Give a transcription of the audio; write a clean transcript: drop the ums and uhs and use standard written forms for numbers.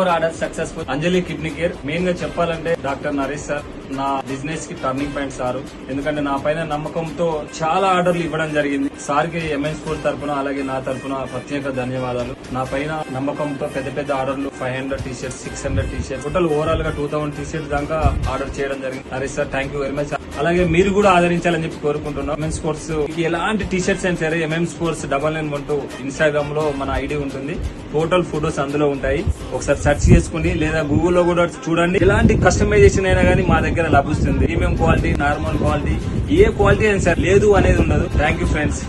4 orders successful. అంజలి kidney care. Main గా చెప్పాలంటే doctor Naresh sir నా బిజినెస్ కి టర్నింగ్ పాయింట్ సార్. ఎందుకంటే నా పైన నమ్మకంతో చాలా ఆర్డర్లు ఇవ్వడం జరిగింది. సార్ కి ఎంఎన్ స్పోర్ట్స్ తరఫున అలాగే నా తరఫున ప్రత్యేక ధన్యవాదాలు. నా పైన నమ్మకంతో పెద్ద పెద్ద ఆర్డర్లు 500 టీ-షర్ట్స్, 600 టీ-షర్ట్స్, టోటల్ ఓవరాల్ గా 2000 టీ-షర్ట్స్ దాకా ఆర్డర్ చేయడం జరిగింది. Naresh sir thank you very much. అలాగే మీరు కూడా ఆదరించాలని చెప్పి కోరుకుంటున్నాం. ఎంఎన్ స్పోర్ట్స్ ఎలాంటి టీ-షర్ట్స్ అయినా సరే ఎంఎం స్పోర్ట్స్ 991 ఇన్స్టాగ్రామ్ లో మన ఐడి ఉంటుంది. టోటల్ ఫోటోస్ అందులో ఉంటాయి. ఒకసారి సెర్చ్ చేసుకోండి లేదా గూగుల్లో కూడా చూడండి. ఎలాంటి కస్టమైజేషన్ అయినా కానీ మా దగ్గర లభిస్తుంది. ప్రీమియం క్వాలిటీ, నార్మల్ క్వాలిటీ, ఏ క్వాలిటీ అయినా సరే లేదు అనేది ఉండదు. Thank you friends.